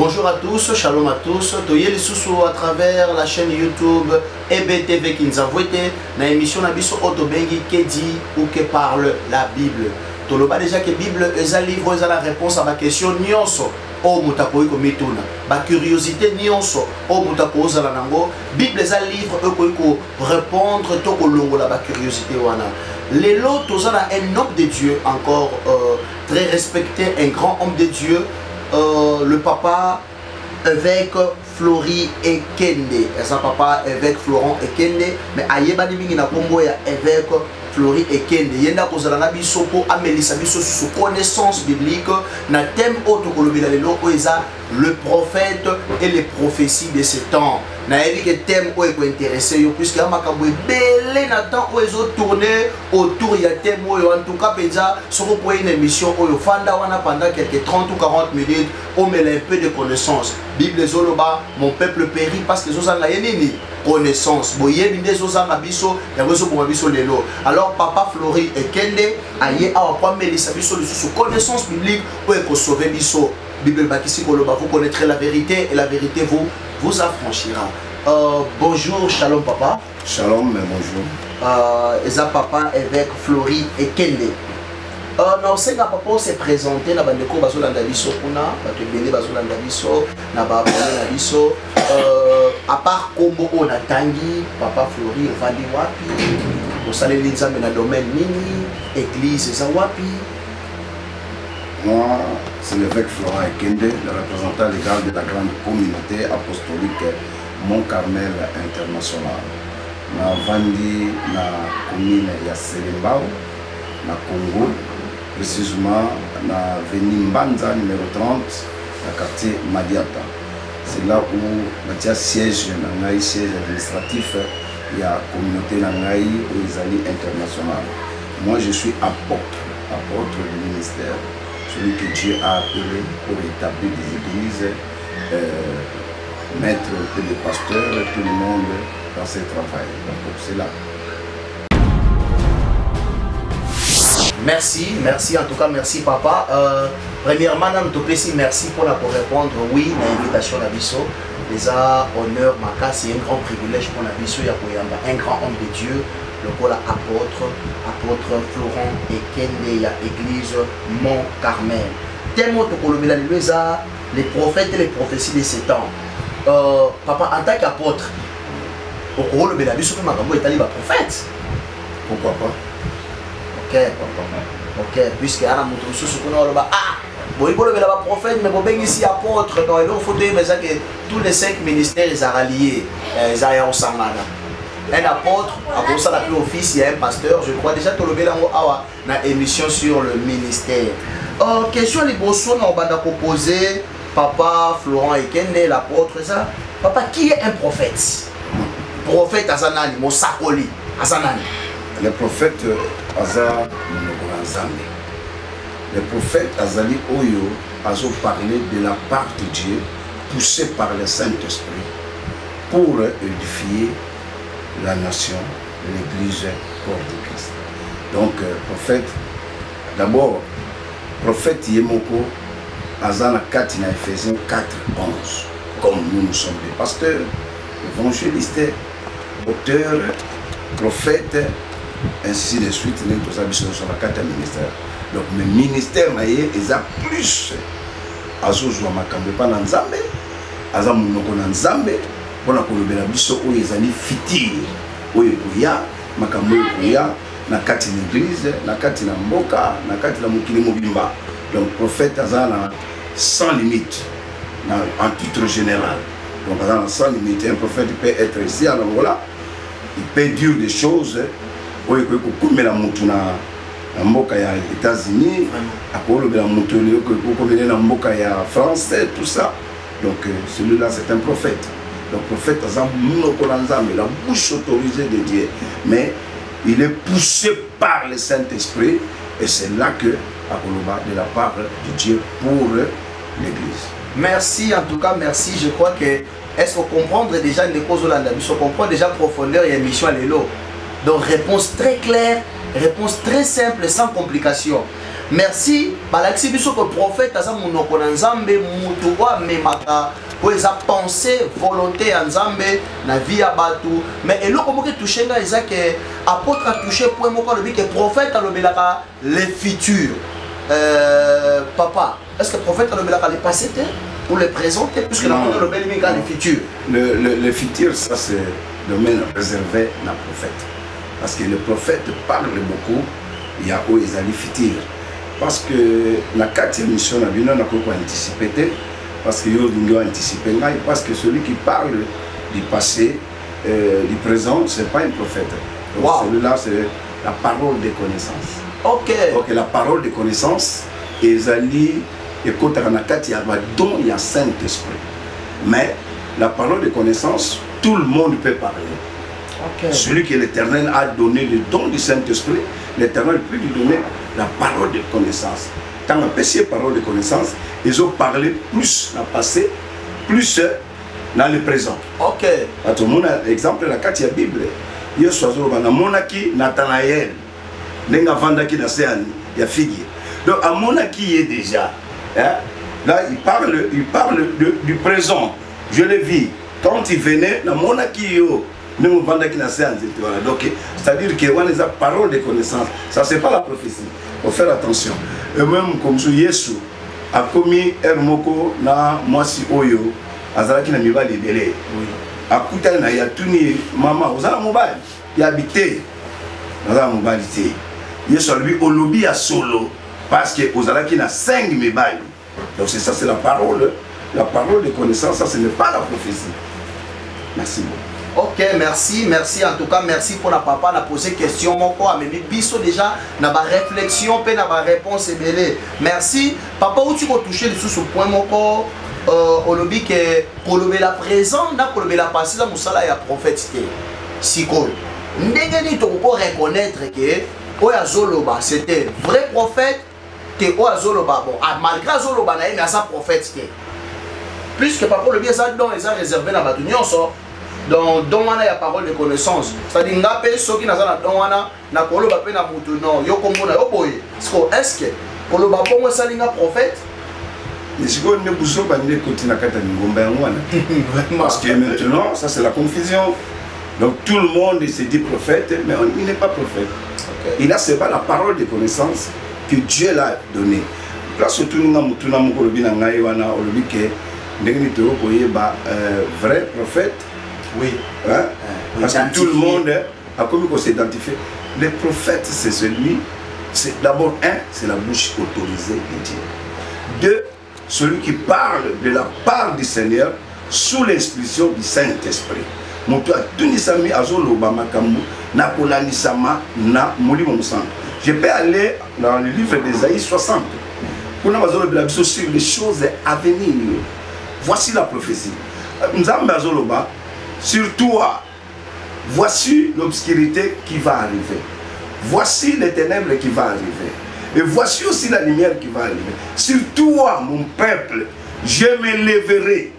Bonjour à tous, shalom à tous. Toyé les sous à travers la chaîne YouTube EBTV qui nous a voté dans l'émission Nabiso Otobengi qui dit ou qui parle la Bible. Toloba déjà que Bible est un livre, est la réponse à ma question nyonso. O mutako iko mituna. Ba curiosité nyonso. O mutako za la nango. Bible est un livre eko répondre to kolongo la ba curiosité wana. Lelo tozana un homme de Dieu encore très respecté, un grand homme de Dieu. Le papa évêque Flori Ekende. Et ça papa évêque Florent Ekende. Mais ayeba di mingi na kombo ya évêque Flori Ekende. Yenda kozala na biso po amelisa biso sous connaissance biblique na thème autre kolobela lelo oeza le prophète et les prophéties de ce temps. Na yebi que thème o eko intéressé yo puisque amakambo belé na temps o ezo tourner autour ya thème o en tout cas penza soko po une émission o yo fanda wana pendant quelques 30 ou 40 minutes on met un peu de connaissance. Bible zoloba mon peuple périt parce que zozanga yenini connaissance. Boyebi nde zozanga biso ya wezo bo biso lelo. Alors papa Flori Ekende aye awa kwa melisa biso sous connaissance biblique o eko sauver biso. Bible Bakisi Koloba, vous connaîtrez la vérité et la vérité vous affranchira. Bonjour, shalom papa. Shalom, mais bonjour. Eza papa évêque Flori Ekende. Non, c'est que papa s'est présenté na bandeko bazolanda biso kuna, bato ebele bazolanda biso, na babone na biso. À part kombo on a tangi, papa Flori evandi wapi, osaleli nzambe na domaine nini, église eza wapi. Moi, c'est l'évêque Florent Ekende, le représentant légal de la grande communauté apostolique Mont Carmel International. Na vandi na commune ya Selembao, na Congo, précisément na Veni Mbanza numéro 30, na quartier Madiata. C'est là où il y a siège administratif de la communauté Nangaï ou Isali international. Moi, je suis apôtre du ministère. Celui que Dieu a appelé pour établir des églises, mettre les pasteurs, tout le monde dans ce travail. Donc c'est là. Merci en tout cas, merci papa. Premièrement, merci pour répondre oui à l'invitation à Bisso. Les honneurs, c'est un grand privilège pour Bisso, un grand homme de Dieu. Le rôle apôtre Florent Ekende ya église Mont Carmel. Tellement de les prophètes et les prophéties de ces temps. Papa, en tant qu'apôtre, au rôle de la vie, est prophète. Pourquoi pas? Ok, papa. Ok, puisque à la montre sous bon, il faut le prophète, mais bon, ici apôtre. Donc, il faut dire que tous les 5 ministères ils sont ralliés. Ils sont un apôtre, après ça, la office, il y a un pasteur. Je crois déjà que tu as une émission sur le ministère. Question les bossons, on va poser papa Florent Ekende, l'apôtre, ça. Papa, qui est un prophète? Prophète Azanani, Mosakoli, Azanani. Le prophète Azar Nzambe. Le prophète Azali Oyo a parlé de la part de Dieu, poussé par le Saint-Esprit, pour édifier la nation, l'église, corps de Christ. Donc, prophète, d'abord, prophète Yemoko, Azana 4, Ephésiens 4, 11. Comme nous sommes des pasteurs, évangélistes, auteurs, prophètes, ainsi de suite, nous tous habitons sur la 4 ministère. Donc, mes ministères, ils ont plus. Azozwa makambe pa na Nzambe, aza munoko na Nzambe, pona kolobela biso oyo ezali fitir, oyo koya, makambo oyo koya, na kati na église, na kati na mboka, na kati na mokili mobimba. Donc, prophète aza na sans limite, en titre général. Donc, aza na sans limite, un prophète peut être ici à l'Angola, il peut dire des choses, oyo kokomela mutu na mboka ya États-Unis, akolobela mutu na mboka ya France, tout ça. Donc celui-là c'est un prophète. Le prophète la bouche autorisée de Dieu. Mais il est poussé par le Saint-Esprit et c'est là que Akoloba de la part de Dieu pour l'Église. Merci, en tout cas, merci. Je crois que est-ce qu'on comprend déjà les causes de l'Andalus, on comprend déjà profondeur et émission à l'élo. Donc réponse très claire, réponse très simple, sans complication. Merci. Balaxi biso que prophète asa munoko na nzambe mutu wa memaka ko eza pensée volonté ya nzambe na vie ya batu. Mais eloko moko touché nga eza que apôtre a touché point moko le que prophète alobelaka le futur. Papa, est-ce que prophète alobelaka le passé ou le présent puisque la montre le bel le futur. Le futur ça c'est le domaine réservé na prophète. Parce que le prophète parle beaucoup, il y a où ils allaient futur. Parce que la quatrième mission, on a anticipé, parce que nous avons anticipé, parce que celui qui parle du passé, du présent, ce n'est pas un prophète. Wow. Celui-là, c'est la parole de connaissance. Ok. Donc la parole de connaissance, ils allaient, et quand on a il y a don, il y a Saint-Esprit. Mais la parole de connaissance, tout le monde peut parler. Okay. Celui que l'Éternel a donné le don du Saint-Esprit, l'Éternel peut lui donner la parole de connaissance. Quand on a ces parole de connaissance, ils ont parlé plus dans le passé, plus dans le présent. Ok. Tout le monde a exemple la carte de la Bible. Il y a un monaki Nathanaël, il y a figure. Donc à monaki est déjà. Hein? Là il parle du présent. Je l'ai vu quand il venait dans monaki. Donc, c'est-à-dire qu'il y a des paroles de connaissance. Ça, c'est pas la prophétie. Il faut faire attention. Et même comme si Yesu a commis Hermoko na Mwasi Oyo, Azalaki na Mibali Bele. A Kuta na Yatuni, maman, Ozala Mobile, il habité. Ozala Mobile. Yesu a lui au lobby à solo, parce que Ozalaki na 5 Mibali. Donc, c'est ça, c'est la parole de connaissance. Ça, ce n'est pas la prophétie. Merci beaucoup. Ok, merci, merci en tout cas, merci pour la papa, n'a posé question, mon quoi, mais biso déjà, n'a pas réflexion, n'a pas réponse belé. Merci, papa, où tu vas toucher sous ce point, mon corps, au lobby que, pour le la présent, n'a pour le la passé, la moussala et la prophétité. Si cool. N'dégani, tu peux reconnaître que, Oya Zoloba, c'était vrai prophète, que Oya Zoloba, bon, malgré Zoloba, n'a eu sa prophétité. Puisque papa, le bien, ça, donc, ils ont réservé dans la bâtonnière, donc, dans la parole de connaissance. C'est-à-dire que ceux qui n'ont pas na kolo ba pe na mutu non yo komona yo boye. Est-ce que kolo ba bongo salinga prophète? Parce que maintenant, ça c'est la confusion. Donc tout le monde se dit prophète, mais il n'est pas prophète. Okay. Il n'a pas la parole de connaissance que Dieu l'a donnée. Là, surtout, nous avons vrai prophète. Oui. Hein? Parce que tout le monde a comme qu'on s'identifier. Le prophète, c'est celui, c'est d'abord c'est la bouche autorisée de Dieu. 2, celui qui parle de la part du Seigneur sous l'inspiration du Saint-Esprit. Je peux aller dans le livre d'Ésaïe 60 pour nous dire sur les choses à venir. Voici la prophétie. Sur toi, voici l'obscurité qui va arriver. Voici les ténèbres qui vont arriver. Et voici aussi la lumière qui va arriver. Sur toi, mon peuple, je me lèverai.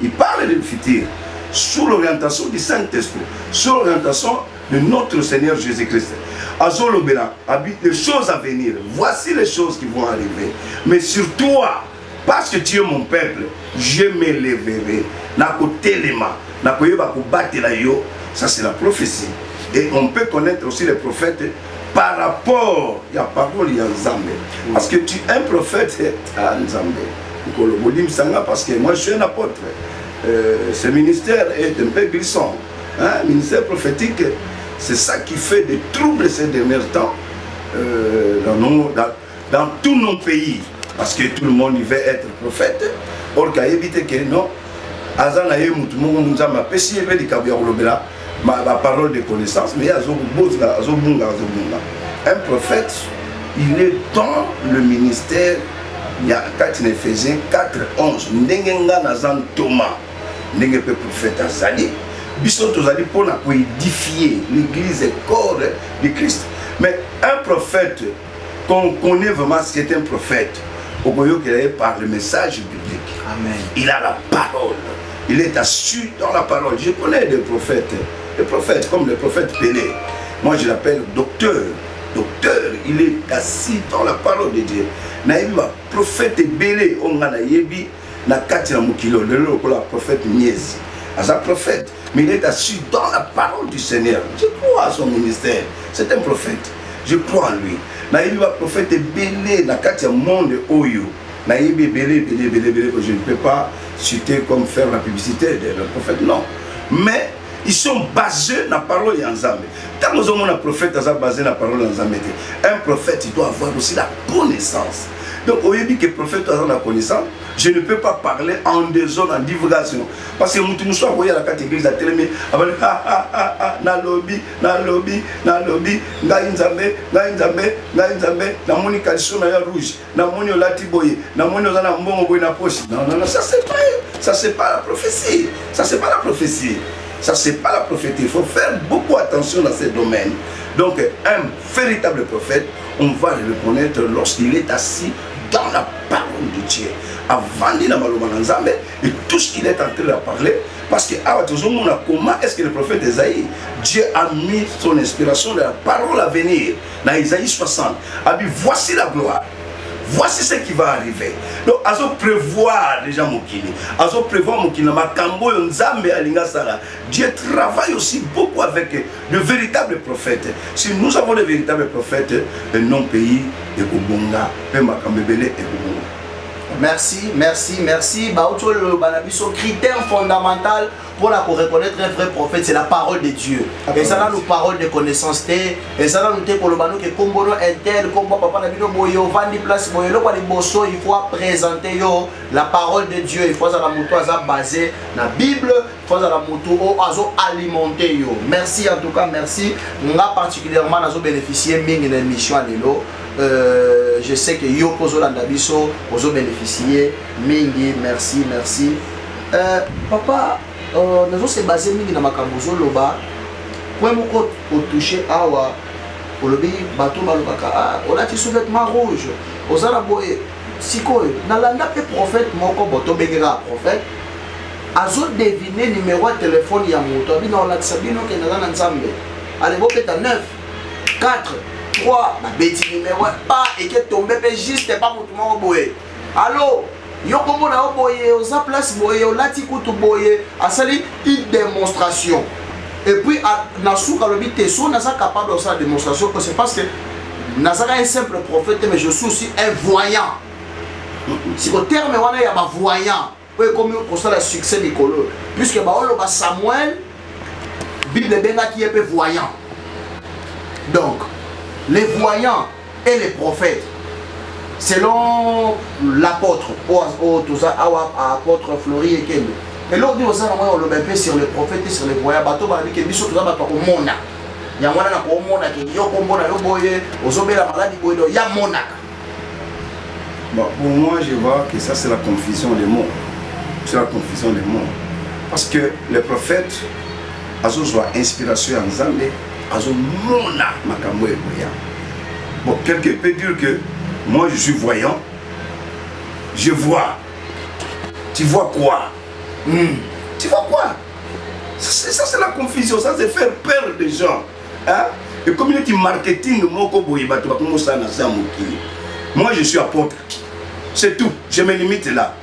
Il parle du futur sous l'orientation du Saint-Esprit, sous l'orientation de notre Seigneur Jésus-Christ. Azolobela, les choses à venir, voici les choses qui vont arriver. Mais sur toi, parce que tu es mon peuple, je me lèverai. Ça c'est la prophétie. Et on peut connaître aussi les prophètes par rapport à la parole de Nzambe. Parce que tu es un prophète à Nzambe. Parce que moi je suis un apôtre. Ce ministère est un peu glissant. Hein? Ministère prophétique, c'est ça qui fait des troubles ces derniers temps dans tous nos pays. Parce que tout le monde veut être prophète. Or, il y a évité que non. Ma parole de connaissance, mais il y a un prophète il est dans le ministère. Il y a 4 Éphésiens 4:11. Ndengenga nazan Thomas. Ndenge pe prophète azali. Biso tozali pour édifier l'église et corps de Christ. Mais un prophète qu'on connaît vraiment, c'est un prophète. Au bout par le message biblique. Amen. Il a la parole. Il est assis dans la parole. Je connais des prophètes comme le prophète Pelé. Moi je l'appelle docteur. Docteur, il est assis dans la parole de Dieu. Naïba, prophète Belé, on a naïbi, na katina mukilo, le prophète Niez. As un prophète, mais il est assis dans la parole du Seigneur. Je crois à son ministère. C'est un prophète. Je crois en lui. Naïba, prophète Belé, na katina monde oyo. Naïbi Belé, que je ne peux pas citer comme faire la publicité de prophète, non. Mais ils sont basés dans la parole de Nzambe. Tant que nous avons un prophète basé dans la parole de Nzambe, un prophète il doit avoir aussi la connaissance. Donc au lieu que le prophète a la connaissance, je ne peux pas parler en désordre, en divulgation. Parce que nous sommes à la catégorie de la télé, na lobby, Nzambe, na moni kaliso na rouge, na moni olati boye, na moni ozana mbongo boye na poche. Non, ça c'est pas la prophétie. Ça c'est pas la prophétie. Ça, c'est pas la prophétie. Il faut faire beaucoup attention dans ces domaines. Donc, un véritable prophète, on va le reconnaître lorsqu'il est assis dans la parole de Dieu. Avant de dire et tout ce qu'il est en train de parler, parce que comment est-ce que le prophète Esaïe, Dieu a mis son inspiration de la parole à venir dans Esaïe 60. A dit, voici la gloire. Voici ce qui va arriver. Donc, azo prévoir déjà Mokili. Azo prévoir Mokili. Makambo Nzambe Alinga Sara. Dieu travaille aussi beaucoup avec de véritables prophètes. Si nous avons de véritables prophètes, non pays et Kobonga, et Makambebele et Kobonga. Merci. Baoto le banabiso critère fondamental pour reconnaître un vrai prophète, c'est la parole de Dieu. Et ça nous parole de connaissance. Et ça nous pour le banou que Kombono Intel, Kombo Papa Nabino Boyo, Vandi Place Boyo, le Bosso, il faut présenter la parole de Dieu. Il faut que la moto soit basée dans la Bible. Il faut que la moto soit alimentée. Merci en tout cas, merci. Moi particulièrement, nous avons bénéficié de l'émission à l'élo. Je sais que yo pozo landabiso pozo bénéficier mingi merci papa nous sommes basés mingi na makambozo loba point moko au toucher awa au lobby bateau balobaka on a ti sous-vêtement rouge ozala boye sikoyo na landa pe prophète moko boto bengera prophète azo deviner numéro de téléphone ya moto bino la sabino ke na nzambe allez bo peta 9 4 3, ma bêtise numéro pas et que tombé juste pas pour tout le monde boye. Allô, yo comme on a boye, on a place boye, on a tikutu boye, a sali une démonstration. Et puis na souka le bité so na ça capable de faire démonstration parce que parce que na ça un simple prophète mais je suis aussi un voyant. Si au terme on a un voyant, oui comme pour ça le succès Nicolo, puisque ba on le Samuel Bible benga qui est voyant. Donc les voyants et les prophètes, selon l'apôtre, apôtre Flori et Kendo. Et l'autre dit aussi, on le met sur les prophètes et sur les voyants. Bateau va dire que nous sommes au monde. Il y a un monde qui est au monde, la maladie, il y a un monde. Pour moi, je vois que ça, c'est la confusion des mots. C'est la confusion des mots. Parce que les prophètes, ils ont inspiration en Zambé. Bon, quelqu'un peut dire que moi je suis voyant, je vois. Tu vois quoi? Tu vois quoi? Ça c'est la confusion, ça c'est faire peur des gens. Hein? Le community marketing, moi je suis apôtre. C'est tout, je me limite là.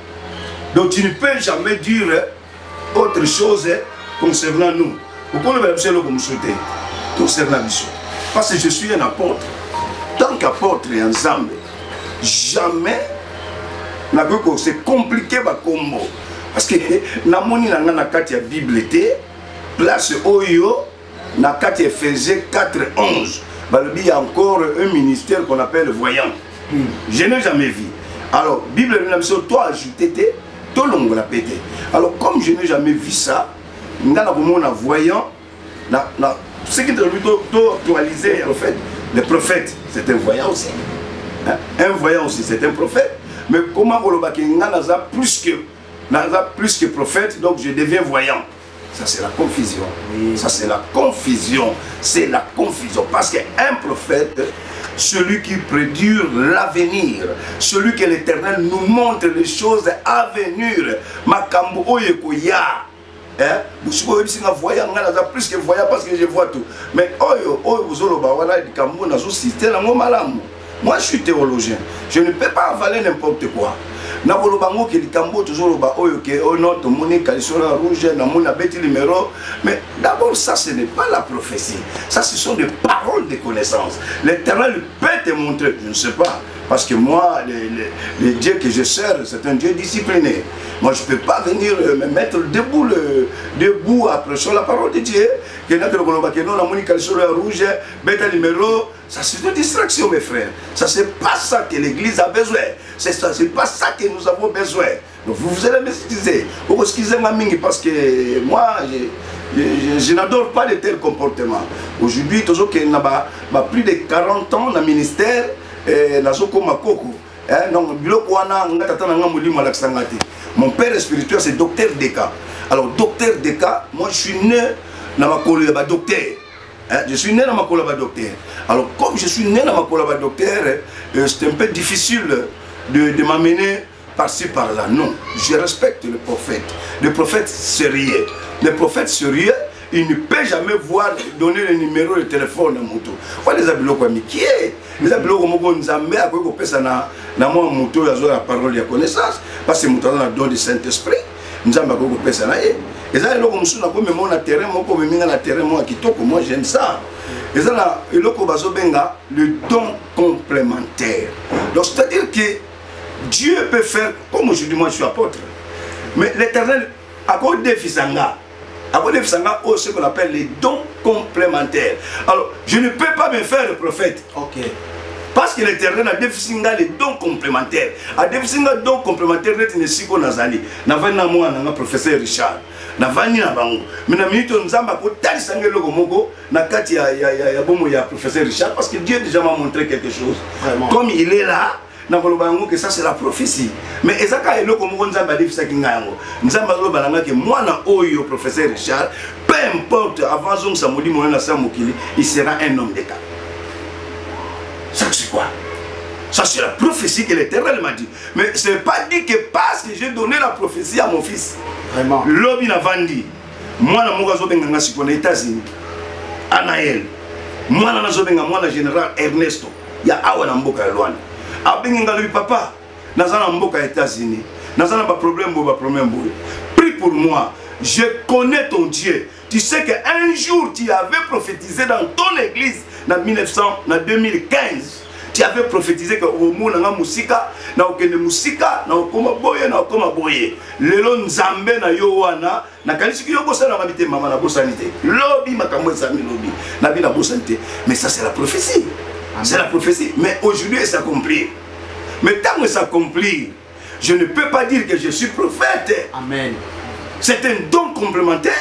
Donc tu ne peux jamais dire autre chose concernant nous. Pourquoi le monsieur comme souhaité? Parce que je suis un apôtre. Tant qu'apôtre et ensemble, jamais c'est compliqué ma combo. Parce que na moni na kati ya Bible té place oyo na kati Éphésiens 4:11. Il y a encore un ministère qu'on appelle voyant. Je n'ai jamais vu. Alors Bible toi ajouté tout le monde l'a pété. Alors comme je n'ai jamais vu ça, ngana komona voyant ce qui doit actualiser en fait, le prophète, c'est un voyant aussi. Un voyant aussi, c'est un prophète. Mais comment plus que prophète, donc je deviens voyant. Ça c'est la confusion. Oui. Ça c'est la confusion. C'est la confusion. Parce qu'un prophète, celui qui prédit l'avenir, celui que l'Éternel nous montre les choses à venir. Makambo oyekoya. Vous voyez, plus que voyant parce que je vois tout. Mais moi je suis théologien. Je ne peux pas avaler n'importe quoi. Mais d'abord, ça ce n'est pas la prophétie. Ça ce sont des paroles de connaissance. L'Éternel peut te montrer, je ne sais pas. Parce que moi, le Dieu que je sers, c'est un Dieu discipliné. Moi, je ne peux pas venir me mettre debout après sur la parole de Dieu. Ça, c'est une distraction, mes frères. Ça, c'est pas ça que l'Église a besoin. C'est pas ça que nous avons besoin. Donc, vous allez m'excuser. Vous excusez-moi, parce que moi, je n'adore pas de tels comportements. Aujourd'hui, toujours qu'il y a plus de 40 ans dans le ministère, mon père spirituel, c'est docteur Deka. Alors, docteur Deka, moi, je suis né dans ma colonie docteur. Je suis né dans ma colonie docteur. Alors, comme je suis né dans ma colonie docteur, c'est un peu difficile de m'amener par-ci, par-là. Non, je respecte le prophète. Le prophète sérieux. Le prophète sérieux, il ne peut jamais voir donner le numéro de téléphone à moto. Voilà les abiloko qui est. Les abiloko moko nzambe a quoi que ça na moi moto ya la parole de connaissance parce que moto a don du Saint-Esprit. Nzambe a quoi que ça na e. Et ça eloko musuna ko me mona terrain moko me minga na terrain moi kitoko moi j'aime ça. Et ça na eloko bazo benga le don complémentaire. Donc c'est-à-dire que Dieu peut faire comme aujourd'hui moi je suis apôtre. Mais l'Éternel a quoi défisanga. Après ce qu'on appelle les dons complémentaires. Alors, je ne peux pas me faire le prophète. Ok. Parce que l'Éternel a défini les dons complémentaires. A défini les dons complémentaires, il y a Nazali. Navana moi, un professeur Richard. Navani na bango. Mais na minute nzamba ko tali sangelo komoko na kati ya bomo ya professeur Richard parce que Dieu déjà m'a montré quelque chose. Vraiment. Comme il est là. Que ça c'est la prophétie. Mais ezaka eloko moko nzamba defisa kingango. Nzamba lo balanga que moi na oyo professeur Richard, peu importe avant zong samudi mona sa mokili, il sera un homme d'État. Ça c'est quoi? Ça c'est la prophétie que l'Éternel m'a dit. Mais c'est pas dit que parce que j'ai donné la prophétie à mon fils. Vraiment. Lobi na vandi. Moi na moka zo benga siko na États-Unis. Anaël. Moi na zo benga moi na général Ernesto. Ya awa na mboka ya Luanda. Abenga lui papa, nazana mboka États-Unis, nazana pas problème prie pour moi, je connais ton Dieu. Tu sais qu'un jour tu avais prophétisé dans ton église, en 2015, tu avais prophétisé que au monde na musika, na okende musika, na okoma boye. Lelo nzambe na yo wana, na kanisi yo bosa na mabite mama na bosanité. Lobi makambo zami lobi, na bi na bosanité. Mais ça c'est la prophétie. C'est la prophétie, mais aujourd'hui ça s'accomplit. Mais tant que ça s'accomplit, je ne peux pas dire que je suis prophète. Amen. C'est un don complémentaire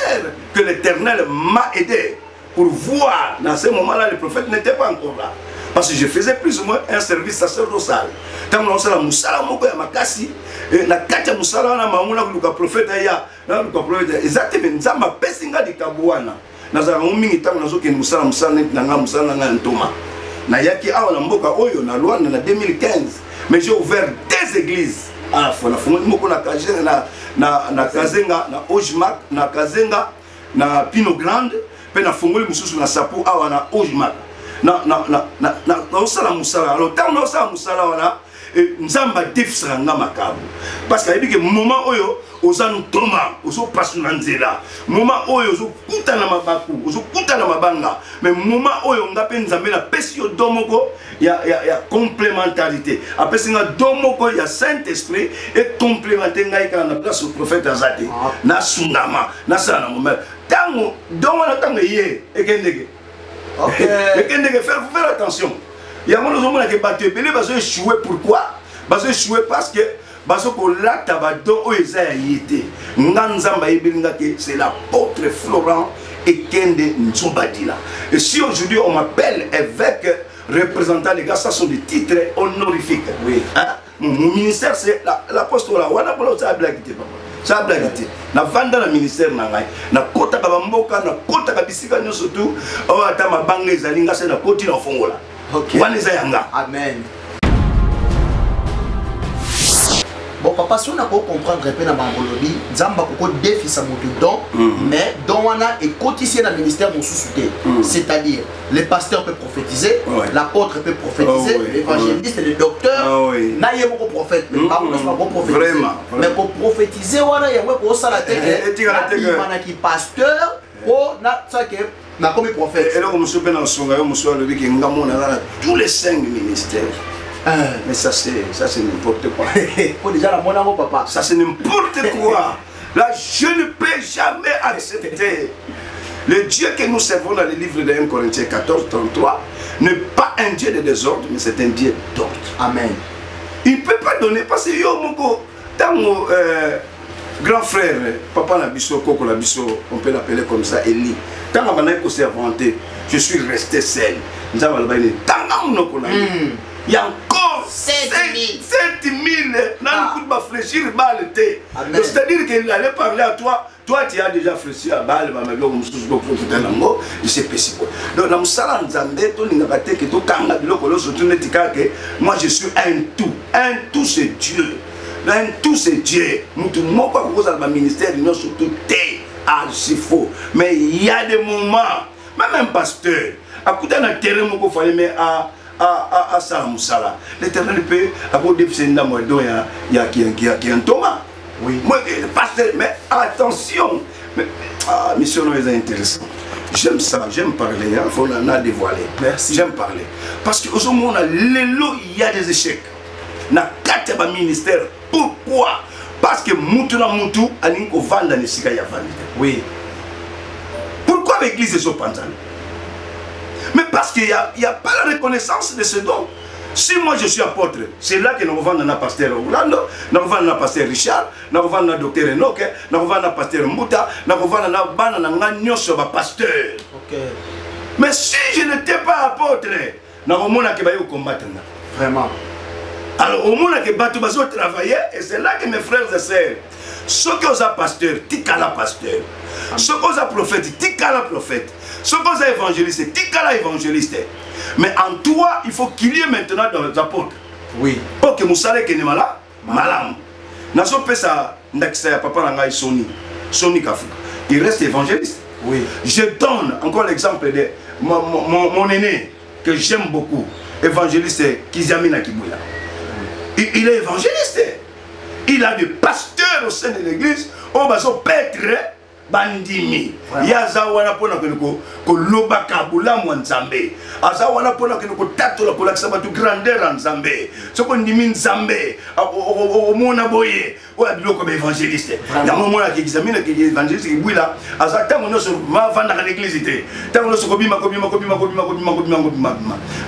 que l'Éternel m'a aidé pour voir. Dans ce moment-là, le prophète n'était pas encore là. Parce que je faisais plus ou moins un service sacerdotal. Tant que nous musala moko ya makasi, na kati musala na mamuna kuluka prophète ya, na kuluka prophète. Exactement, nzamba pesinga di kabuana. Nazala mingi tant nazo ke musala na ntoma. Nayaki awa na mboka oyo na Luanda na 2015, mais j'ai ouvert des églises à la fois. Na Kazenga, na Ojimak, na Kazenga, na Pino Grande, pe na fongoli mususu na Sapu awa na Ojimak. Na osala musala. Alors tant na osala musala wana, nzamba defisaka nga makabu. Parce que ayebi ke moment oyo oza ntoma, ozo pasu na nzela. Moment oyo ozo kuta na mabaku, ozo kuta na mabanga. Mais moment oyo nga pe nzambe na pesi yo domoko ya complémentarité. Apesi nga domoko ya Saint-Esprit et complémenter ngai kana na place au prophète Azati. Na sungama, na sana na momel. Tango domo na tango ye ekendeke. OK. Ekendeke faire attention. Il y a mon homme qui est battu. Il va échouer. Pourquoi? Il va échouer parce que c'est l'apôtre Florent et Kende Nzobadila. Et si aujourd'hui on m'appelle évêque, représentant les gars, ça sont des titres honorifiques. Oui. Hein? Mon ministère, c'est l'apostolat. Ça blague. Na vanda na ministère na ngai. Na kota ka bamboka, na kota ka bisika nyo surtout. O ata mabanga ezali nga se na koti na fongola. OK. Wana eza yanga. Amen. Bon, papa, si on a pas comprendre un peu dans Mangolodi, Zamba Koko défi sa moto don, mais dans wana et cotiser dans le ministère mon sous-souté. C'est-à-dire, le pasteur peut prophétiser, l'apôtre peut prophétiser, l'évangéliste et le docteur, n'ayez pas prophète, mais pas pour prophétiser. Vraiment. Mais pour prophétiser, wana y'a pour ça la tête, qui pasteur, oh, na ça que na comme prophète. Et là, on se fait dans son gars, on se fait le ngamon dans tous les 5 ministères. Mais ça c'est n'importe quoi. Faut déjà la monnaie, papa. Ça c'est n'importe quoi. Là, je ne peux jamais accepter. Le Dieu que nous servons dans le livre de 1 Corinthiens 14, 33 n'est pas un Dieu de désordre, mais c'est un Dieu d'ordre. Amen. Il ne peut pas donner parce que yo moko dans mon grand frère, papa Nabiso, Koko Nabiso, on peut l'appeler comme ça, Eli. Tant qu'on s'est inventé, je suis resté seul. Nous avons dit, il y a encore 7000. 7000. C'est-à-dire qu'il allait parler à toi. Toi, tu as déjà fléchi à balle. Moi, je suis un tout. Un tout, c'est Dieu. Un tout, c'est Dieu. Ministère, surtout c'est faux. Mais il y a des moments, même un pasteur, à côté d'un terrain, il faut aller à Salamoussala. L'Éternel peut avoir des descendants, il y a un Thomas. Oui. Moi, pasteur, mais attention. Mission est intéressante. J'aime ça, j'aime parler, il faut en dévoiler. Merci. J'aime parler. Parce qu'au moment où il y a des échecs. Dans 4 ministères. Pourquoi? Parce que Moutouna Moutou a une vendre dans les Sikaya Vandi. Oui. Pourquoi l'église est Zopanzan? Mais parce qu'il n'y a pas la reconnaissance de ce don. Si moi je suis apôtre, c'est là que nous vendons le pasteur Orlando, nous vendons le pasteur Richard, nous vendons le docteur Enoch, nous vendons le pasteur Mouta, nous vendons le pasteur. Ok. Mais si je n'étais pas apôtre, nous avons combattre. Vraiment. Alors au moment que Batou Bazo travaillait, et c'est là que mes frères et sœurs, ceux qui ont pasteur, tikala pasteur. Ceux qui ont prophète, tikala prophète. Ceux qui ont évangéliste, tikala évangéliste. Mais en toi, il faut qu'il y ait maintenant dans les apôtres. Oui. Pour que Moussale qui n'est malade, malade. N'a pas ça, n'a papa n'a Sony, Sony Kafuka. Il reste évangéliste. Oui. Je donne encore l'exemple de mon aîné que j'aime beaucoup, évangéliste Kizamina Kibouya. Il est évangéliste. Il a des pasteurs au sein de l'église. On va se pêtre bandimi. Yazawana pona ko loba kabula mwanzambe. Azawana pona ko tato la kola sabatu grandeur en Zambé. Ce qu'on dit min Zambé au mona boye. Wa biloko ba évangéliste. Ya mona ki examine ki évangéliste ki bwila. Azata mono so va vendre à l'église té. Ta mono so kobima.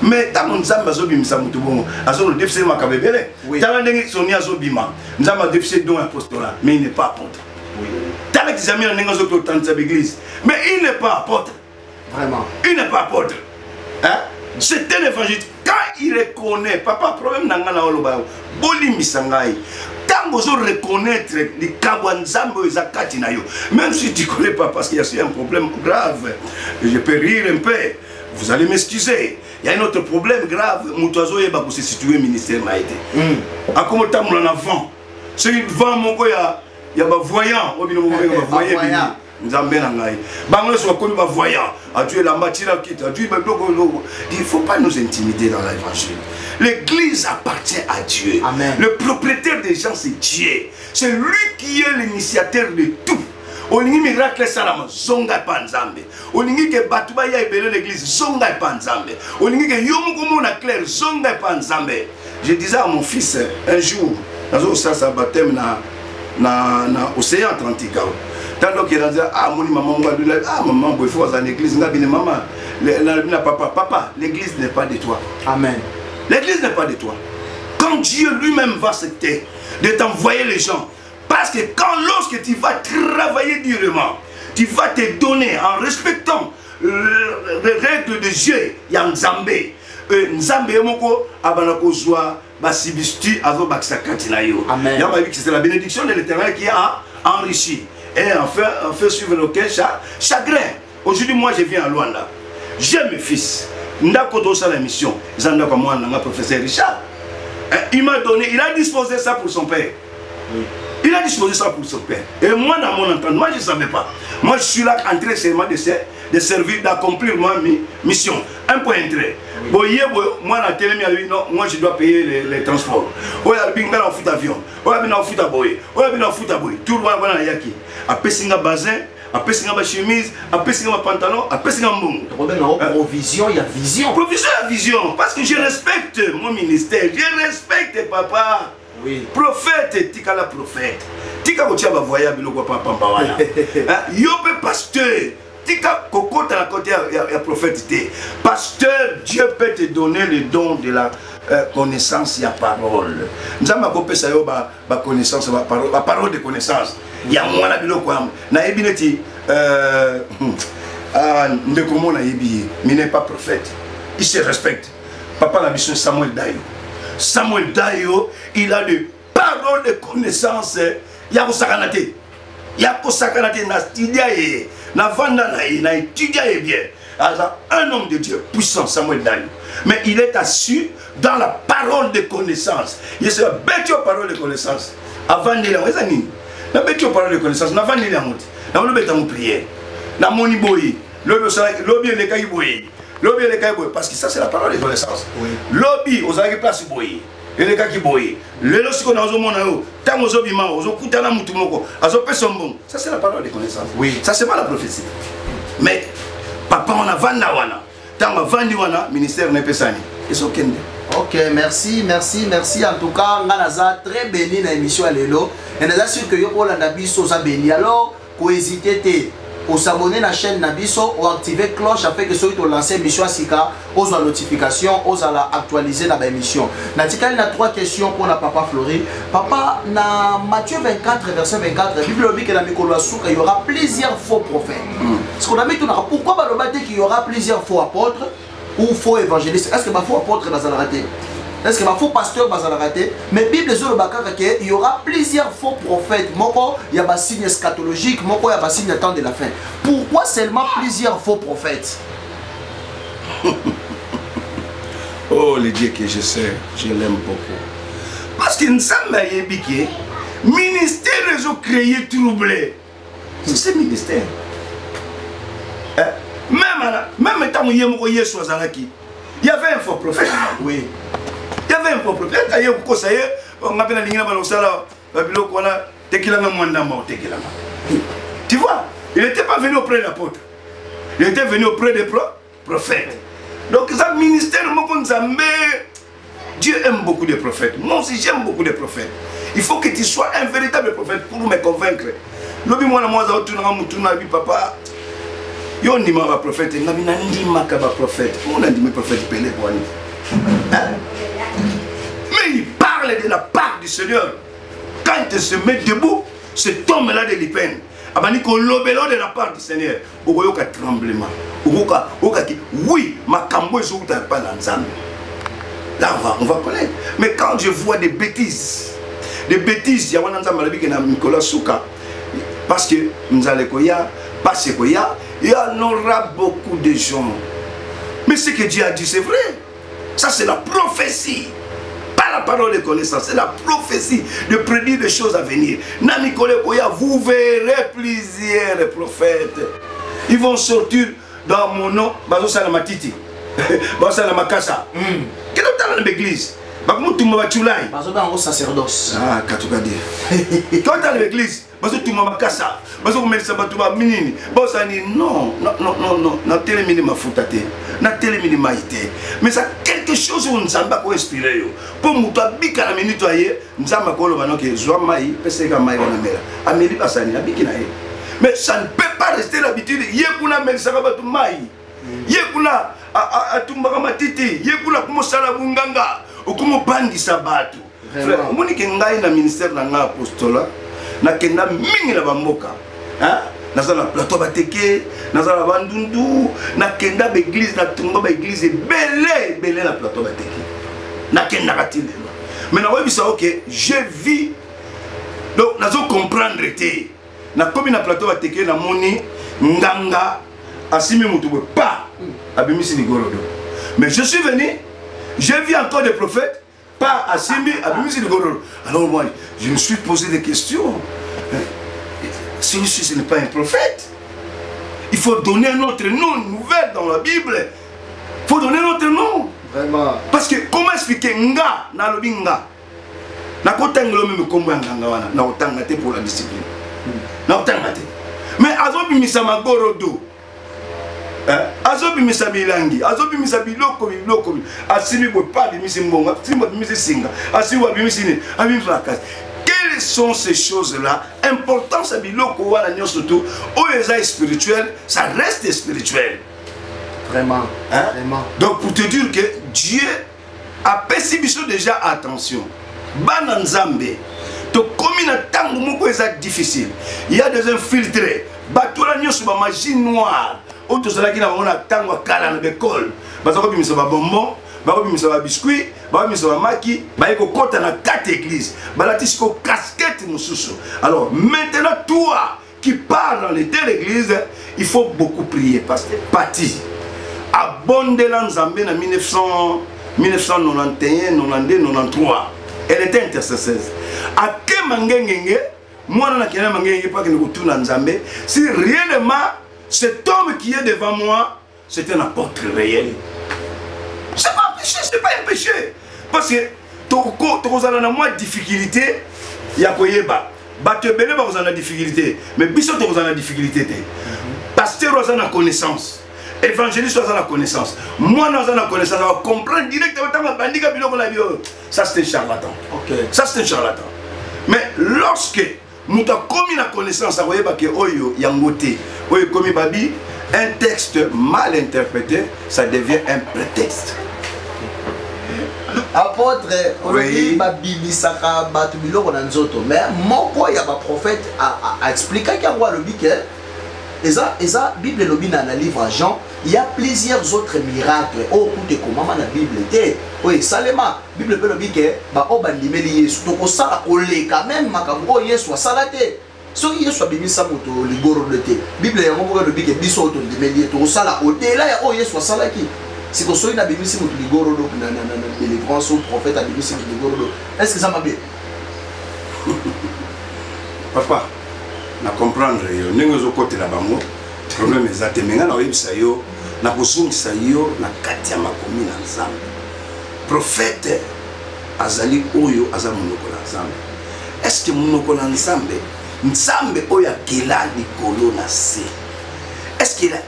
Mais ta mon Zamba zo bimisa mutu bongo. Azo le déficit makabebele. Ta ndenge sonia zo bima. Nzamba déficit don apostolat, mais il n'est pas apôtre. Oui. Mais il n'est pas apôtre. Vraiment. Il n'est pas apôtre. Hein? C'est un évangéliste. Quand il reconnaît, papa, problème n'a pas oloba. Boli misangai. Tant que vous reconnaître les kabwanzambo et zakati na yo. Même si tu connais pas parce qu'il y a un problème grave, je peux rire un peu. Vous allez m'excuser. Il y a un autre problème grave. Moutazo yeba pour se situer ministère maïté. À comment t'as mon avant? C'est devant mon goya. Il y a des voyants, il y a des voyants. Il ne faut pas nous intimider dans l'évangile. L'église appartient à Dieu. Amen. Le propriétaire des gens, c'est Dieu. C'est lui qui est l'initiateur de tout. Olingi miracle salama zonga panzambe. Olingi ke batuba ya ebele l'église zonga panzambe. Olingi ke yomukumu na clair zonga panzambe. Je disais à mon fils un jour, dans un baptême na océan Atlantique. Tant qu'il a dit mon maman maman il faut à l'église maman papa l'église n'est pas de toi. Amen. L'église n'est pas de toi. Quand Dieu lui-même va accepter de t'envoyer les gens, parce que lorsque tu vas travailler durement, tu vas te donner en respectant les règles de Dieu, Yanzambé. nzambe moko abana kozwa basibistu azo bakisa kati na yo. Amen. C'est la bénédiction de l'Éternel qui a enrichi et en fait suivre lequel chagrin. Aujourd'hui moi je viens à Luanda. J'ai mes fils. Ndako to la mission. Zanda comme moi le professeur Richard. Il m'a donné, il a disposé ça pour son père. Oui. Il a disposé ça pour son père. Et moi, dans mon entendement, je ne savais pas. Moi, je suis là en train seulement de servir, d'accomplir ma mission. Un point entré. Oui. Moi, dans la télé, non, moi, je dois payer les transports. Oh, il y a un foot avion. Oh, il y a un foot à boy. Oh, il y a un foot à boy. Tout le monde est là. Après, c'est un bazin. Après, c'est une chemise. Après, c'est un pantalon. Après, c'est un monde. Provision, il y a vision. Provision, il y a vision. Parce que je respecte mon ministère. Je respecte papa. Oui. Prophète, tika la prophète. Tika ko tiaba voya biloko papa wana. Yobe pasteur. Tika kokota la côté ya prophète té. Pasteur, Dieu peut te donner le don de la connaissance ya parole. Nzamba ko pesa yo ba connaissance ba parole de connaissance. Ya mwana biloko am. Na ebineti ndeko mona yebi, mais n'est pas prophète. Il se respecte. Papa la mission Samuel Dayo. Samuel Dayo, il a des paroles de connaissance. Yako sakanate. Yako sakanate na studiaye. Na vandanaye, na étudiaye bien. Un homme de Dieu puissant, Samuel Dayo. Mais il est assis dans la parole de connaissance. Il se bête aux paroles de connaissance. Avant de la raison, na bête aux paroles de connaissance. Na vandé la monte. Na on bête en prière. Na moni boyi. Lobby le kai boyi. Lobby les cas parce que ça c'est la parole de connaissance. Oui. Lobby aux agues place boy. Et les cas qui boy. Le lorsqu'on a au monde tant aux obimans, aux okutana mutumoko, à zo pesombo. Ça c'est la parole de connaissance. Oui. Ça c'est pas la prophétie. Mais papa on a vandawana. Tant ma vandiwana ministère n'est pas sani. Et so kende. Ok, merci. En tout cas, on a très béni dans l'émission à l'élo. Et nous assurons que vous avez béni à béni. Alors, vous hésitez à vous abonner à la chaîne Nabiso ou activer la cloche afin que ceux qui ont lancé l'émission Sika aux notifications, aux actualiser la émission. Natika, il y a 3 questions pour la papa Fleury. Papa, dans Matthieu 24, verset 24, la Bible dit que dans Mikolo Asuka, il y aura plusieurs faux prophètes. Ce qu'on a dit, pourquoi il dit qu'il y aura plusieurs faux apôtres ou faux évangélistes? Est-ce que ma faux apôtre va rater? Est-ce que ma faux pasteur va rater? Mais la Bible dit qu'il y aura plusieurs faux prophètes. Moko, il y a des signes eschatologiques, moko, il y a des signes de temps de la fin. Pourquoi seulement plusieurs faux prophètes? Oh, le Dieu que je sais, je l'aime beaucoup. Parce que nous sommes ébiqués, ministère ils ont créé troublé. C'est ce ministère. Même tant qu'il y avait un faux prophète. Oui. Il y avait un faux prophète. Tu vois, il n'était pas venu auprès de l'apôtre. Il était venu auprès des prophètes. Donc, ça ministère, Dieu aime beaucoup de prophètes. Moi aussi, j'aime beaucoup de prophètes. Il faut que tu sois un véritable prophète pour me convaincre. Papa, yo ndi ma prophète, ngabi na ndi makaba prophète. On a dit mes prophètes pelé pour aller. Mais il parle de la part du Seigneur. Quand il se met debout, cet homme-là de l'Ipen, abani ko lobelo de la part du Seigneur. Okoyoka tremblement. Okoka oui, ma kambo ezokuta pas l'ensemble. Là on va connaître. Mais quand je vois des bêtises, il y a un ensemble avec Nicolas Souka. Parce que nous allons parce qu'il y en aura beaucoup de gens. Mais ce que Dieu a dit, c'est vrai. Ça, c'est la prophétie. Pas la parole de connaissance, c'est la prophétie de prédire des choses à venir. Nami Kolekoya, vous verrez plusieurs prophètes. Ils vont sortir dans mon nom. Bazo Salamatiti. Bazo Salamakasa. Quel est dans l'église? Bazo Tumabachulai. Bazo dans le sacerdoce. Ah, Katoukadi. Quand dans l'église, Bazo Tumabakasa. Bazo Melsa Batouba Minini. Bosani, non. Na télémini ma foutate. Na télémini maïté. Mais ça quelque chose où nous avons inspiré. Pour nous, bika la minute aye, nous avons kolo banoke zoa maï, pesega maï wana mera. Ameli basani, abiki na ye. Mais ça ne peut pas rester l'habitude. Yekuna Melsa Batou maï. Yekuna atumbaka matiti. Yekuna kumosala bunganga. Okumo bandi sabatu. Frère, on dit que ngai na ministère na nga apostolat. Na kenda mingi na bamboka. naza na plateau bateke, naza na bandundu, na kenda ba église, na tumba ba église belé na plateau bateke. Na kenda katile. Mais na webisa OK, je vis. Donc nazo comprendre te. Na komi na plateau bateke na moni nganga asimi mutu pas abimisi ligorodo. Mais je suis venu, j'ai vu encore des prophètes pas asimi abimisi ligorodo. Alors moi je me suis posé des questions. Celui-ci, ce n'est pas un prophète. Il faut donner un autre nom, une nouvelle dans la Bible. Il faut donner un autre nom. Vraiment. Parce que comment expliquer nga na lobinga? Na kotangelo même kombo nganga wana na otangate pour la discipline. Na otangate. Mais azobi misama gorodo. Azobi misabilangi, azobi misabiloko biloko. Asimi bo pas bimisi mbonga, asimi bimisi singa, asimi bimisi ni, ami frakas. Quelles sont ces choses-là? Importance à biloko wala nyo surtout. Oeza spirituel, ça reste spirituel. Vraiment. Hein? Vraiment. Donc pour te dire que Dieu a perçu déjà attention. Bananzambe. To comme na tango moko eza difficile. Il y a des infiltrés. Batola nyo sur ma magie noire. Oto zala ki na mona tango kala na l'école. Bazako bimisa ba bonbon. Bako bimisa ba biscuit, bako bimisa ba maki, bako kota na 4 églises, balatisi ko casquette mususu. Alors maintenant toi qui pars dans les 2 églises, il faut beaucoup prier parce que parti abonde la Nzambe na 1991, 92, 93. Elle était intercesseuse. A ke mangengenge, moi na kena mangengenge pas que nous tourne Nzambe, si réellement cet homme qui est devant moi, c'est un apôtre réel. C'est pas un péché, c'est pas un péché. Parce que tu as moins de difficulté, il y a quoi tu as difficulté, mais biso tu as difficulté. Pasteur tu as connaissance, évangéliste tu as connaissance, moi tu as connaissance, on va comprendre directement. Ça c'est un charlatan. Ça c'est un charlatan. Mais lorsque nous avons commis la connaissance, un texte mal interprété, ça devient un prétexte. Apôtre, oui. Mais mon prophète a expliqué qu'il y a le bique. Et ça, Bible dans le livre Jean, il y a plusieurs autres miracles. Oh, tout est comment dans la Bible. Oui, Salema, Bible peut le bique. Bah, oh, bandimeli Yesu. Donc, ça, on l'est quand même. Oh, Yesu, salate. Si Yesu a béni sa moto, le goro de thé. Bible est un le bique. Biso, ton démêlé. Tout ça, là, au-delà, oh, Yesu, salaki. Si vous avez béni sa moto, le goro de délivrance, au prophète a béni sa moto, le goro de. Est-ce que ça m'a bien? Papa. Na comprendre yo ndenge zo côté la bango problème ezate menga na oyebisa yo na kozungisa yo na kati ya makomi na Nzambe prophète azali oyo aza monoko na Nzambe. Est-ce que monoko na Nzambe Nzambe oyo akela likolo na se est-ce qu'il a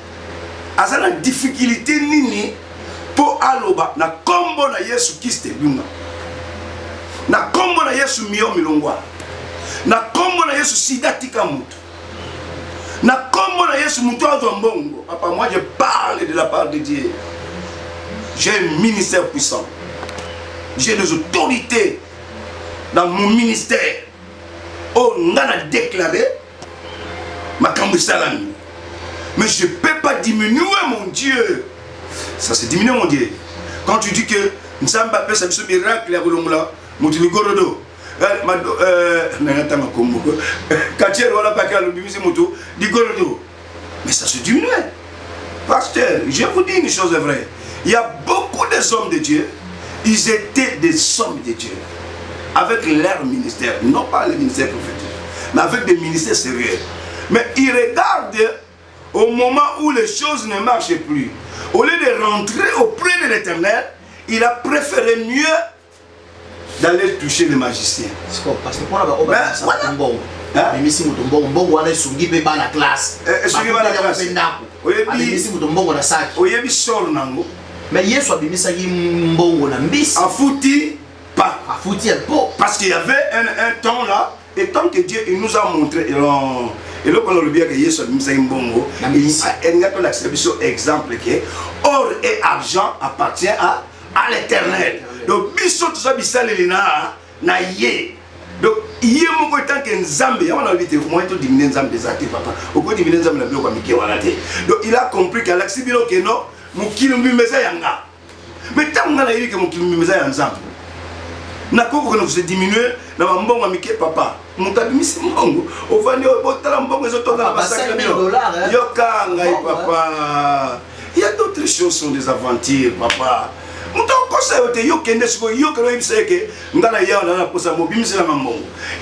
azala difficulté nini po aloba na kombo na Yesu Kristo lunga na kombo na Yesu mio milongwa na kombo na Yesu sidatika mutu na kombo na Yesu mutu azwa mbongo. Papa, moi je parle de la part de Dieu. J'ai un ministère puissant, j'ai des autorités dans mon ministère. Oh, on a déclaré ma kambisalami, mais je ne peux pas diminuer mon Dieu. Ça c'est diminuer mon Dieu. Quand tu dis que Nzamba peut faire ce miracle à Bolongola, mon Dieu Gorodo. Mais ça se diminue. Pasteur, je vous dis une chose vraie. Il y a beaucoup des hommes de Dieu. Ils étaient des hommes de Dieu. Avec leur ministère. Non pas le ministère prophétique. Mais avec des ministères sérieux. Mais ils regardent au moment où les choses ne marchent plus. Au lieu de rentrer auprès de l'Éternel, il a préféré mieux d'aller toucher les magiciens. Parce que pour la bon, mais si vous tombez bon, on est soumis par la classe. Mais hier soit bimisa mbongo na mbisi. Afouti pas. Afouti un peu. Parce qu'il y avait un temps là, et tant que Dieu il nous a montré, et là quand on le dit que Yesu bimisa mbongo, il y a un exemple que or et argent appartient à l'Éternel. Donc biso tout ça bisale lina na ye Donc, il y a mon temps qu'un Zambé, on a dit, moi, tout diminuer Zambé, papa. Au côté diminuer Zambé, la bloc, donc, il a compris qu'à l'accibilo, que non, mon kilo mimeza yanga. Mais tant qu'on a dit que mon kilo mimeza yanga, n'a pas qu'on se diminuer, n'a pas bon, amike, papa. Mon tabi, c'est mon. Au vani, au botalam, bon, les autres, $5 000. Yoka, papa. Il y a d'autres choses qui sont des aventures, papa. Il y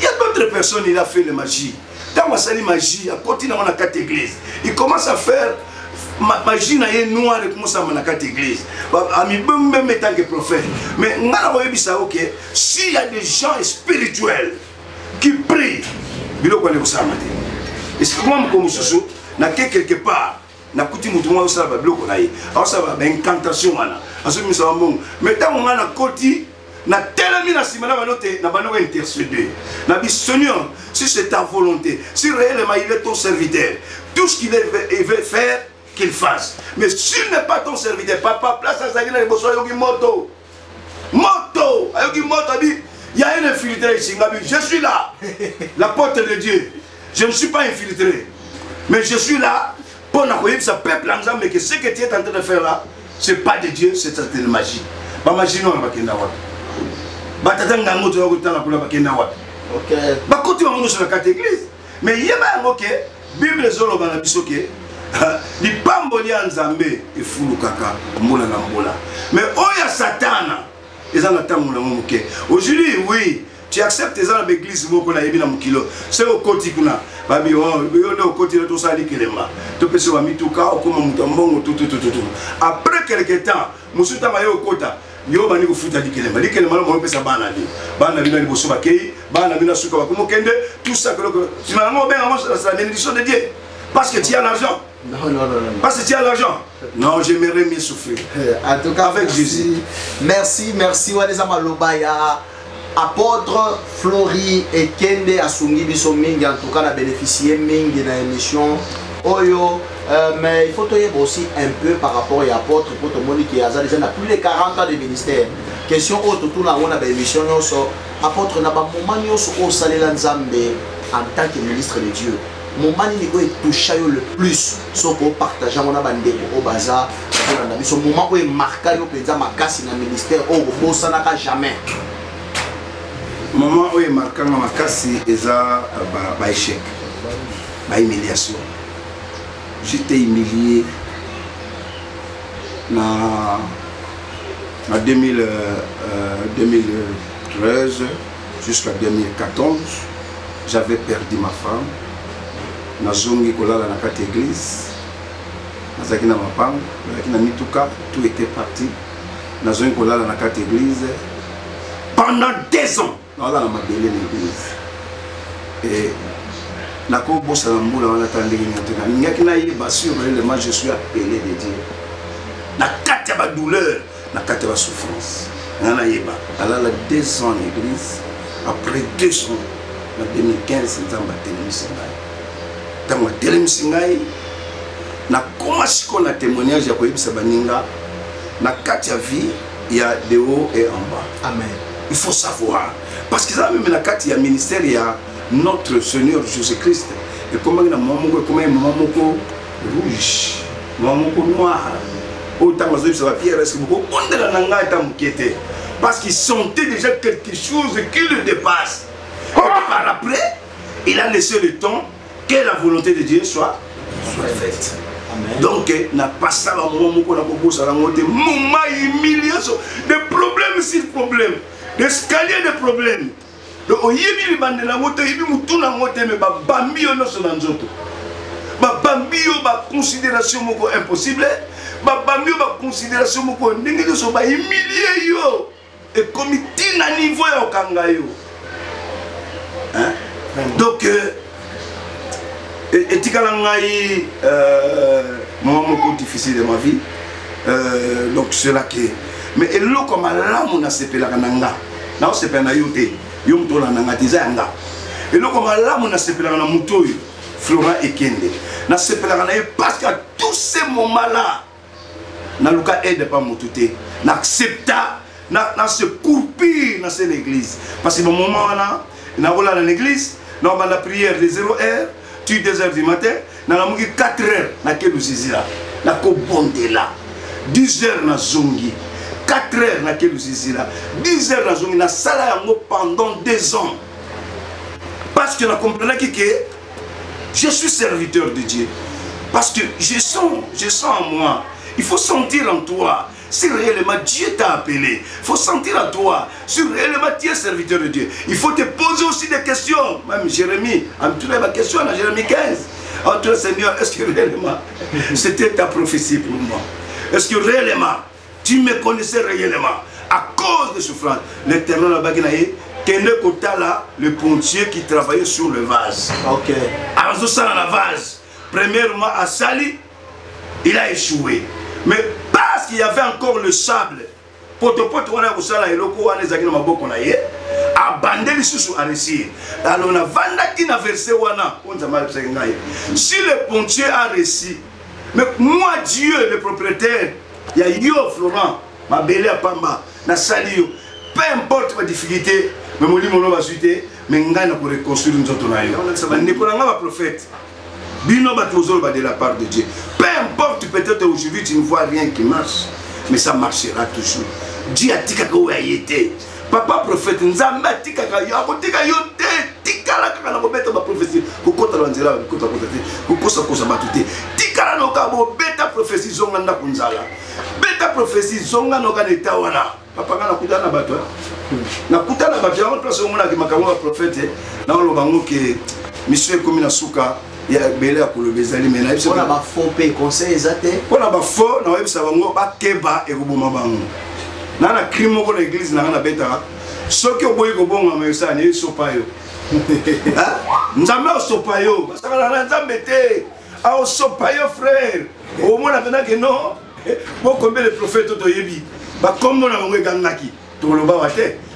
a d'autres personnes, il a fait la magie. Dans ma salle magie, à côté de la carte église, il commence à faire magie noire et commence à la carte église. Même étant que prophète. Mais s'il y a des gens spirituels qui prient, est-ce que moi, je quelque part, na kuti mutu mwa osala bloko na ye osala ba incantation wana asomi sa mbongo mais tant on a na koti na telemi na simana banote na banoko intercéder na bi Seigneur si c'est ta volonté si réellement il est ton serviteur tout ce qu'il veut faire qu'il fasse mais s'il n'est pas ton serviteur papa place à Zagina boso yoki moto ayoki moto dit il y a un infiltré ici je suis là la porte de Dieu je ne suis pas infiltré mais je suis là pour n'accueillir ce peuple ensemble, mais que ce que tu es en train de faire là, ce n'est pas de Dieu, c'est de la magie. La magie, non, c'est pas de la magie. Ok. Bah, quand tu vas sur la carte église, mais il y a un ok, Bible est zolo dans la bisoké, les pamboli en Zambé, et fou le caca, moula na moula. Mais oh, il y a Satan, ils en attendent moula mouké. Aujourd'hui, oui. Tu acceptes les gens de l'église, c'est au côté qu'on a. Après quelques temps, tout ça, la bénédiction de Dieu. Parce que tu as l'argent. Non. Parce que tu as l'argent. Non, j'aimerais mieux souffrir. En tout cas, avec Jésus. Merci. Apôtre Flori et Kende Asungi biso mingi, en tout cas, a bénéficié mingi dans l'émission. Mais il faut te dire aussi un peu par rapport à l'apôtre pour te montrer qu'il y a déjà plus de 40 ans de ministère. Question autour là, on a une émission. Apôtre n'a pas moment au Salela Nzambe en tant que ministre de Dieu. Mon mani est touché le plus, sauf pour partager mon abandé au bazar. Son moment où il marque le président Makassi dans le ministère, au boss n'a jamais. Moment où il marque ma casse, il y a un échec, une humiliation. J'étais humilié en 2013 jusqu'à 2014. J'avais perdu ma femme. Nazongi kolala na kati église. Nazaki na mapanga, nazaki na mituka, tout était parti. Nazongi kolala na kati église. Pendant 2 ans. Dans la l'église. Et la course à la moule, on attend les gens. Je suis appelé de Dieu. La carte de douleur, la carte de souffrance. Elle a 2 ans en l'église. Après 2 ans, en 2015, c'est un baptême. Na commencé qu'on a témoignage à Sabaninga. Na carte de vie, il y a de haut et en bas. Amen. Il faut savoir. Parce que ça, même la carte, il y a ministère, il y a notre Seigneur Jésus-Christ. Et comment il y a un moment rouge, un moment noir. Autant que la pierre, est-ce que vous comprenez? Parce qu'il sentait déjà quelque chose qui le dépasse. Et par après, il a laissé le temps que la volonté de Dieu soit faite. Amen. Donc, n'a pas ça, humiliation, des problèmes sur problèmes. L'escalier de problèmes. Donc, il y a des bandes la moto, il y a des motos, mais bambi on se lanzoto. Bambi on considération moko impossible. Bambi on considération moko ndenge so ba humilier yo. Et comme il à niveau ya okanga yo. Hein? Donc et tikala ngai moment moko difficile de ma vie. Donc c'est là que mais et l'eau comme là on a sepelé la nanga. Là on sepelé na yote. Yom to la nanga tizanga. Et l'eau comme là on a sepelé na muto Florent et Kende. Na sepelé na parce qu'à tous ces moments là na luka aide pas motouté. Na accepta na se courpir dans cette église parce que au moment là dans l'église, dans la prière de 0h, tu 2h du matin, dans la 4h, dans quel usizira, dans quel bonde là, 10h dans zongi, 4h dans quel usizira, 10h dans zongi, dans sala pendant 2 ans. Parce que nous comprenons que je suis serviteur de Dieu. Parce que je sens en moi. Il faut sentir en toi si réellement Dieu t'a appelé. Il faut sentir en toi si réellement tu es serviteur de Dieu. Il faut te poser aussi des questions. Même Jérémie, en tout cas, ma question à Jérémie 15. En tout cas, Seigneur, est-ce que réellement c'était ta prophétie pour moi? Est-ce que réellement tu me connaissais réellement à cause de souffrance? L'Éternel a bagné. Le pontier qui travaillait sur le vase. Ok. Alors, ça dans la vase. Premièrement, à Sali, il a échoué. Mais parce qu'il y avait encore le sable, alors on a vendaki na verset wana. Si le pontier a réussi, mais moi Dieu, le propriétaire, il y a Yo Florent, ma belle à Pamba, na Sali, peu importe ma difficulté, mais mon livre va suiter, mais ngai na pour reconstruire une autre naïe. Ne prenons pas prophète. Bino batozol de la part de Dieu. Peu importe, peut-être aujourd'hui tu ne vois rien qui marche, mais ça marchera toujours. Dieu a dit que a été. Papa prophète, nzamba tika ka yo akotika yo te tika la ka na bobeta ba prophétie ko kota lanzela ko kota kota te ko kosa kosa batute tika la no ka bo beta prophétie zonga nda kunzala beta prophétie zonga no ka neta wana papa kana kutana bato na kutana bato ya place omona ki makambo ba prophète na lo bango ke monsieur komi na suka ya bele ko le bezali mena on a ba faux pe conseil ezate on a ba faux na webisa bango ba keba e ko boma bango. Dans la crime de l'église, dans la bête, ce qui est bon, mais ça n'est pas yo. Nous avons sopayo, parce que nous avons été à sopayo, frère. Au moins, maintenant que non, bon, combien de prophètes au Yebi, comme on a un gangaki, tout le bas,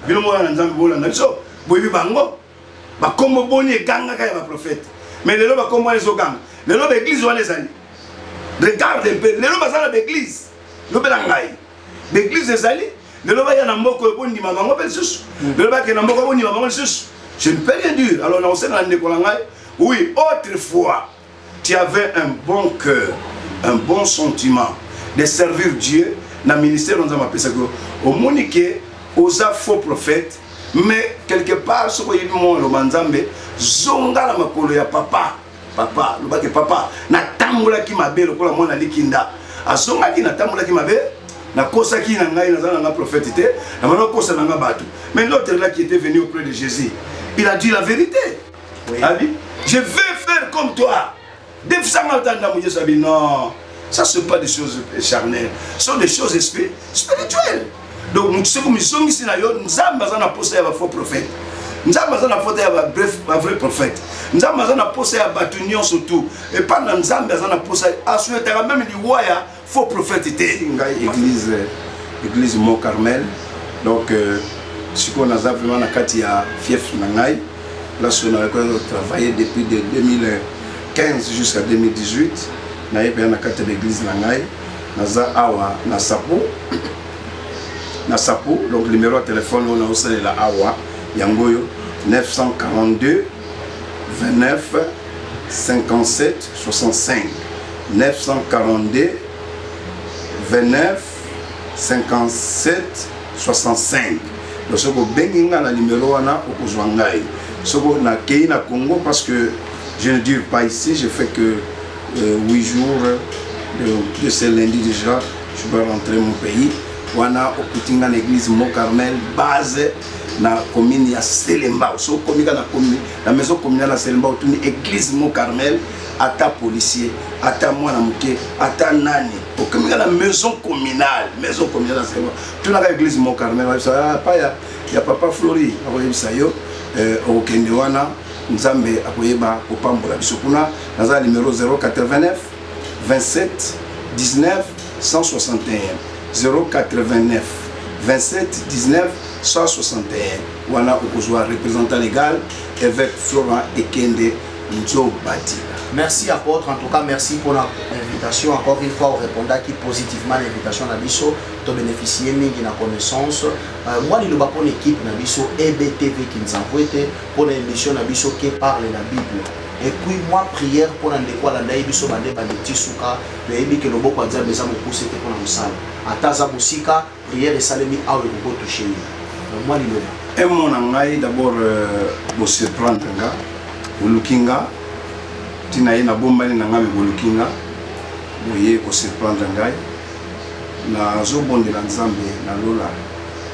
bien moi, nous avons un so, boibi bango, comme on est gangaka, un prophète. Mais les lois, comme on est au gang, les lois de l'église, on les a. Regarde un peu, les lois de l'église, le belangaï. L'église des alliés, le lobby a moko bondi mamango belsus, le lobby a moko bondi mamango belsus. Je ne peux rien dire. Alors on sait dans le Nécolangaï, oui, autrefois, tu avais un bon cœur, un bon sentiment de servir Dieu dans le ministère. On a appelé ça au monique aux faux prophètes, mais quelque part, ce que je le manzambe, zonga la makolo ya papa, le bac papa, na tamboula qui m'a belle, le mona likinda, a zonga qui na tamboula qui m'a belle. Na kosa qui na ngai na na prophète était na mano kosa na ngabatu. Mais l'autre là qui était venu auprès de Jésus, il a dit la vérité. Oui. Il a dit, je vais faire comme toi. Non, ça ce sont pas des choses charnelles, ce sont des choses spirituelles. Donc nous sommes comme ils ici na yo, nous avons posé à faux prophète. Nous avons posé à vrai prophète. Nous avons posé à batunion surtout. Et pas dans nous avons posé à souhaiter même du roi faux prophète était. Église Mont Carmel. Donc, ce qu'on a vraiment na kati ya fief nangai. Là, on a travaillé depuis 2015 jusqu'à 2018. Na yeba na kati l'église nangai. Naza awa na sapo. Na sapo. Donc, le numéro de téléphone on a aussi la awa yangoyo 942 29 57 65 942 29 57 65. Donc ce que benginga na numéro wana okozwangai. Ce que na kei na Congo parce que je ne dure pas ici, je fais que 8 jours de ce lundi déjà, je vais rentrer mon pays. Wana okutinga l'église Mont Carmel base na commune ya Selemba. So komika na commune, la maison communale à Selemba otuni église Mont Carmel. Ata policier, ata mwana muke, ata nani. Okomika la maison communale c'est bon. Tout la église Mont Carmel, pas ya papa Flori, akoyeba sayo, okende wana nzambe akoyeba kopambola biso kuna, naza numéro 089 27 19 161 089 27 19 161 wana okozwa représentant légal évêque Florent Ekende Nzo Batila. Merci apôtre, en tout cas merci pour l'invitation. Encore une fois, on répondait positivement à l'invitation Nabiso, de bénéficier de la connaissance. Moi, je suis pour l'équipe Nabiso EBTV qui nous envoie pour l'émission Nabiso qui parle de la Bible. Et puis moi, prière pour la Nabiso Bande Bandetisuka, le Ebi que le beau Kwanza Beza me pousse pour la salle. Ataza Musika, prière et salemi à le beau toucher. Moi, je et mon angai d'abord, vous se prendre vous lookinga. Tina ina bomba ni nangami bolukinga boye ko surprendre ngai na zobonde la nzambe na lola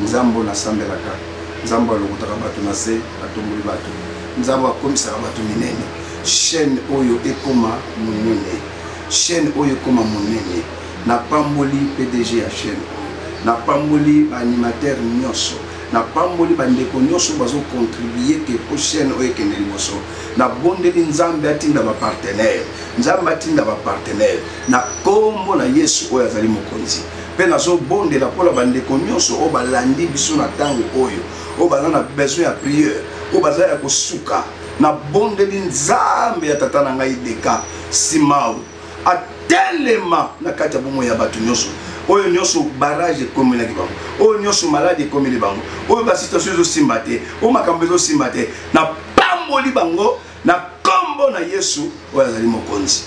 nzambo na sambelaka nzambo lokotaka bato na se atomboli bato nzambo akomisaka bato minene chaîne oyo ekoma monene chaîne oyo ekoma monene na pamboli PDG ya chaîne na pamboli animateur nyonso na pamboli bandeko nyonso bazo contribuer ke po chaîne oyo ekende liboso na bondeli nzambe atinda ba partenaire nzambe atinda ba partenaire na kombo na Yesu oyo azali mokonzi pe nazo bondela pola bandeko nyonso o balandi biso na tango oyo o bazana besoin ya prière o bazala ko suka na bondeli nzambe ya tata na ngai deka simao atelema na kati ya bomo ya bato nyonso oyo nyonso barrage ekomi na kibango oyo nyonso malade ekomi na bango oyo ba situation zo simbate o makambo zo simbate na pamboli bango na kombo na Yesu oyo azali mokonzi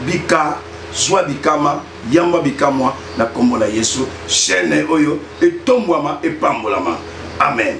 bika zwa bikama yamba bikamwa na kombo na Yesu chaîne oyo etombwama epambolama amen.